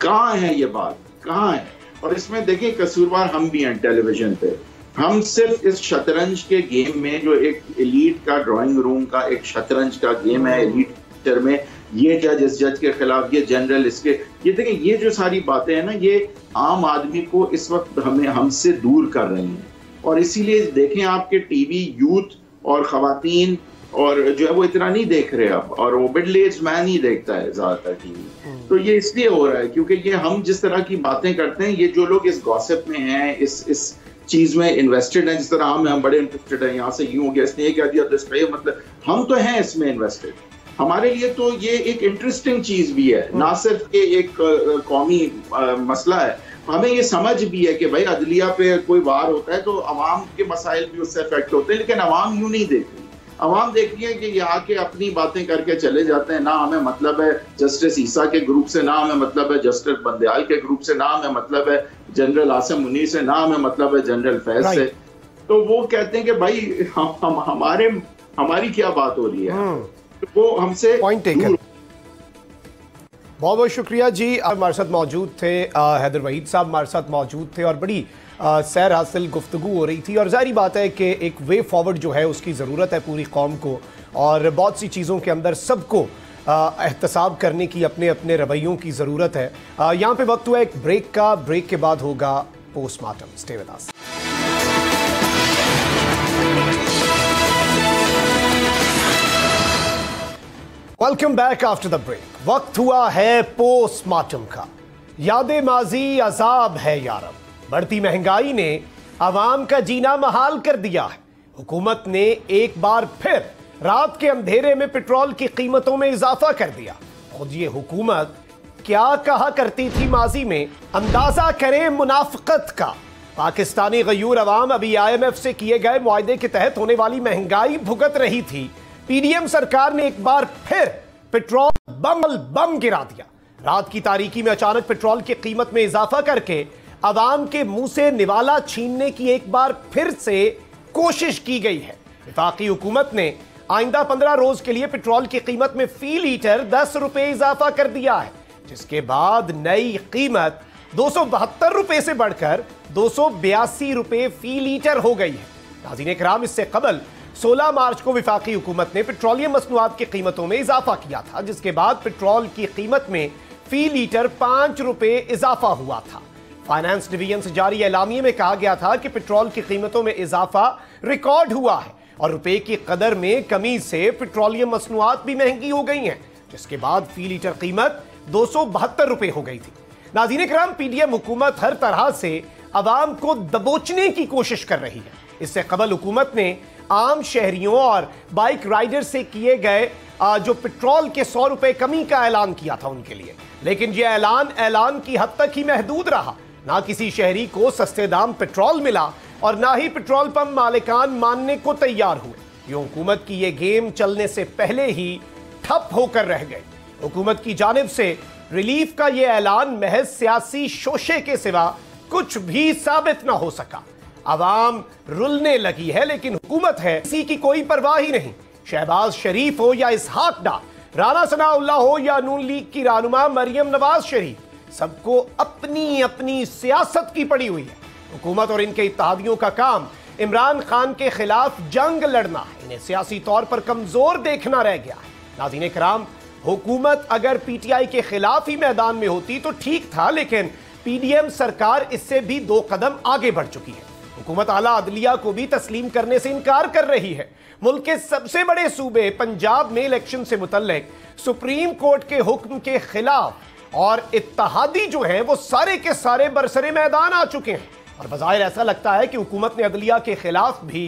कहाँ है ये बात, कहाँ है? और इसमें देखिए कसूरवार हम भी हैं टेलीविजन पे। हम सिर्फ इस शतरंज के गेम में, जो एक एलीट का ड्राइंग रूम का एक शतरंज का गेम है, एलीट में ये जज इस जज के खिलाफ, ये जनरल इसके, ये देखिए ये जो सारी बातें हैं ना, ये आम आदमी को इस वक्त हमसे दूर कर रही हैं। और इसीलिए देखें आपके टीवी यूथ और खवातीन और जो है वो इतना नहीं देख रहे अब, और वो मिडिल एज मैन ही देखता है ज्यादातर टीवी। तो ये इसलिए हो रहा है क्योंकि ये हम जिस तरह की बातें करते हैं, ये जो लोग इस गॉसिप में हैं, इस चीज में इन्वेस्टेड हैं, जिस तरह हम बड़े इंटरेस्टेड हैं, यहाँ से यूं हो गया, इसने ये कह दिया तो इस पे मतलब हम तो हैं इसमें इन्वेस्टेड। हमारे लिए तो ये एक इंटरेस्टिंग चीज भी है, ना सिर्फ ये एक कौमी मसला है हमें ये समझ भी है कि भाई अदलिया पे कोई वार होता है तो अवाम के मसाइल भी उससे अफेक्ट होते हैं, लेकिन अवाम यूं नहीं देख रही। अवाम देख रही है कि ये आके अपनी बातें करके चले जाते हैं। ना हमें मतलब है जस्टिस ईसा के ग्रुप से, ना हमें मतलब है जस्टिस बंदयाल के ग्रुप से, ना हमें मतलब है जनरल आसिम मुनीर से, ना हमें मतलब है जनरल फैज से। तो वो कहते हैं कि भाई हमारी क्या बात हो रही है, तो वो हमसे पॉइंट टेकन। बहुत बहुत शुक्रिया जी। हमारे साथ मौजूद थे हैदर वहीद साहब, हमारे साथ मौजूद थे और बड़ी सैर हासिल गुफ्तगू हो रही थी। और जाहिर बात है कि एक वे फॉरवर्ड जो है उसकी ज़रूरत है पूरी कौम को, और बहुत सी चीज़ों के अंदर सबको एहतसाब करने की अपने अपने रवैयों की ज़रूरत है। यहाँ पे वक्त हुआ एक ब्रेक का, ब्रेक के बाद होगा postmortem. Stay with us. Welcome back after the break. वक्त हुआ है पोस्टमार्टम का। यादें माजी अजाब है यारब, बढ़ती महंगाई ने अवाम का जीना महाल कर दिया है। हुकूमत ने एक बार फिर रात के अंधेरे में पेट्रोल की कीमतों में इजाफा कर दिया। खुद ये हुकूमत क्या कहा करती थी माजी में, अंदाजा करें मुनाफिकत का। पाकिस्तानी गयूर अवाम अभी IMF से किए गए मुआहदे के तहत होने वाली महंगाई भुगत रही थी। PDM सरकार ने एक बार फिर पेट्रोल बम गिरा दिया। रात की तारीकी में अचानक पेट्रोल की कीमत में इजाफा करके अवाम के मुंह से निवाला छीनने की एक बार फिर से कोशिश की गई है। वफाकी हुकूमत ने आइंदा 15 रोज के लिए पेट्रोल की कीमत में फी लीटर 10 रुपए इजाफा कर दिया है, जिसके बाद नई कीमत 272 रुपए से बढ़कर 282 रुपए फी लीटर हो गई है। नाज़रीन इकराम, इससे कबल 16 मार्च को वफाकी हुकूमत ने पेट्रोलियम मसनूआत की कीमतों में इजाफा किया था, जिसके बाद पेट्रोल की कीमत में फी लीटर 5 रुपए इजाफा हुआ था। फाइनेंस डिवीजन से जारी एलामिये में कहा गया था कि पेट्रोल की कीमतों में इजाफा रिकॉर्ड हुआ है और रुपए की कदर में कमी से पेट्रोलियम मसनूआत भी महंगी हो गई हैं, जिसके बाद फी लीटर कीमत 272 रुपए हो गई थी। नाज़रीन इकराम, PDM हुकूमत हर तरह से अवाम को दबोचने की कोशिश कर रही है। इससे कबल हुकूमत ने आम शहरियों और बाइक राइडर से किए गए जो पेट्रोल के 100 रुपए कमी का ऐलान किया था उनके लिए, लेकिन यह ऐलान की हद तक ही महदूद रहा। ना किसी शहरी को सस्ते दाम पेट्रोल मिला और ना ही पेट्रोल पंप मालिकान मानने को तैयार हुए। ये हुकूमत की ये गेम चलने से पहले ही ठप होकर रह गए। हुकूमत की जानिब से रिलीफ का ये ऐलान महज सियासी शोशे के सिवा कुछ भी साबित ना हो सका। अवाम रुलने लगी है, लेकिन हुकूमत है किसी की कोई परवाह ही नहीं। शहबाज शरीफ हो या इसहाक डार, राना सनाउल्लाह हो या नून लीग की रहनुमा मरियम नवाज शरीफ, सबको अपनी अपनी सियासत की पड़ी हुई है। हुकूमत और इनके इत्तेहादियों का काम इमरान खान के खिलाफ जंग लड़ना है। इन्हें सियासी तौर पर कमजोर देखना रह गया है। नाज़रीन इकराम, हुकूमत अगर PTI के खिलाफ ही मैदान में होती तो ठीक था, लेकिन PDM सरकार इससे भी 2 कदम आगे बढ़ चुकी है। हुकूमत आला अदलिया को भी तस्लीम करने से इनकार कर रही है। मुल्क के सबसे बड़े सूबे पंजाब में इलेक्शन से मुतल्लिक सुप्रीम कोर्ट के हुक्म के खिलाफ और इत्तेहादी जो हैं वो सारे के सारे बरसरे मैदान आ चुके हैं और बज़ाहिर ऐसा लगता है कि हुकूमत ने अदलिया के खिलाफ भी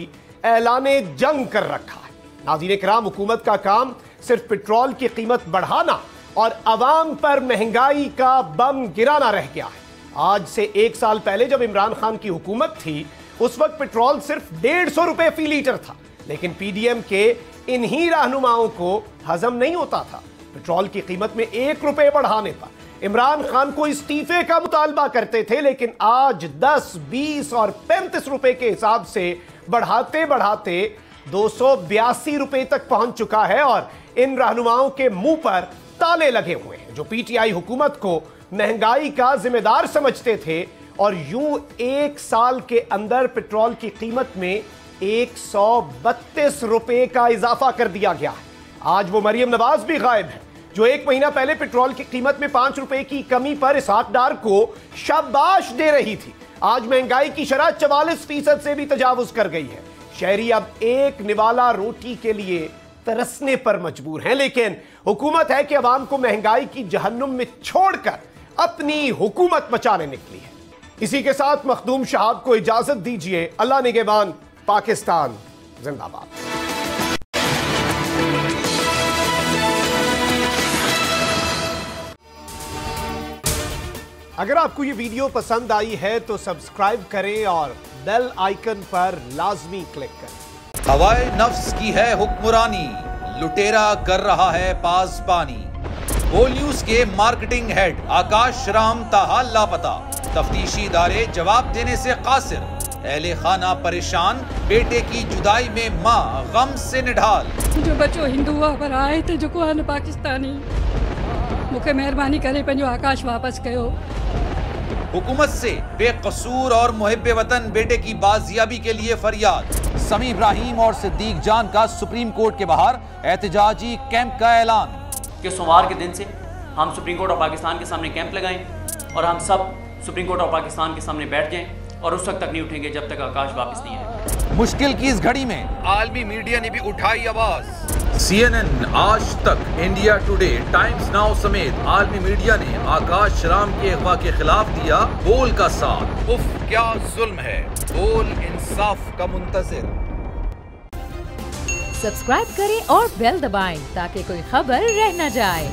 ऐलाने जंग कर रखा है। नाज़रीन इकराम, हुकूमत का काम सिर्फ पेट्रोल की कीमत बढ़ाना और अवाम पर महंगाई का बम गिराना रह गया है। आज से 1 साल पहले जब इमरान खान की हुकूमत थी, उस वक्त पेट्रोल सिर्फ 150 रुपए फी लीटर था, लेकिन PDM के इन्हीं रहनुमाओं को हजम नहीं होता था। पेट्रोल की कीमत में 1 रुपए बढ़ाने पर इमरान खान को इस्तीफे का मुतालबा करते थे, लेकिन आज 10, 20 और 35 रुपए के हिसाब से बढ़ाते बढ़ाते 282 रुपए तक पहुंच चुका है और इन रहनुमाओं के मुंह पर ताले लगे हुए हैं जो PTI हुकूमत को महंगाई का जिम्मेदार समझते थे और यूं 1 साल के अंदर पेट्रोल की कीमत में 132 रुपए का इजाफा कर दिया गया है। आज वो मरियम नवाज भी गायब है जो 1 महीना पहले पेट्रोल की कीमत में 5 रुपए की कमी पर इसहाक डार को शाबाश दे रही थी। आज महंगाई की शरह 44% से भी तजावुज कर गई है। शहरी अब एक निवाला रोटी के लिए तरसने पर मजबूर हैं, लेकिन हुकूमत है कि अवाम को महंगाई की जहन्नुम में छोड़कर अपनी हुकूमत बचाने निकली है। इसी के साथ मखदूम शहाब को इजाजत दीजिए। अल्लाह निगहबान, पाकिस्तान जिंदाबाद। अगर आपको ये वीडियो पसंद आई है तो सब्सक्राइब करें और बेल आइकन पर लाजमी क्लिक करें। हवाए नफ्स की है हुक्मरानी, लुटेरा कर रहा है पासबानी। बोल न्यूज के मार्केटिंग हेड आकाश राम ताहा लापता, तफ्तीशी इदारे जवाब देने से कासिर। अहले खाना परेशान, बेटे की जुदाई में मां गम से निढाल। जो बच्चो हिंदू हुआ पर आए थे जो को पाकिस्तानी, मुझे मेहरबानी करे पंहिंजो आकाश वापस कयो। हुकूमत से बेकसूर और मुहिब्बे वतन बेटे की बाजियाबी के लिए फरियाद। समी इब्राहिम और सिद्दीक जान का सुप्रीम कोर्ट के बाहर एहतजाजी कैंप का ऐलान कि सोमवार के दिन से हम सुप्रीम कोर्ट ऑफ पाकिस्तान के सामने कैंप लगाएं और हम सब सुप्रीम कोर्ट ऑफ पाकिस्तान के सामने बैठ जाएं और उस वक्त तक नहीं उठेंगे जब तक आकाश वापस नहीं आए। मुश्किल की इस घड़ी में आलमी मीडिया ने भी उठाई आवाज। CNN, आज तक, इंडिया टुडे, टाइम्स नाउ समेत आलमी मीडिया ने आकाश राम के अगवा के खिलाफ दिया बोल का साथ। उफ क्या जुल्म है, बोल इंसाफ का मुंतजिर। सब्सक्राइब करें और बेल दबाएं ताकि कोई खबर रह न जाए।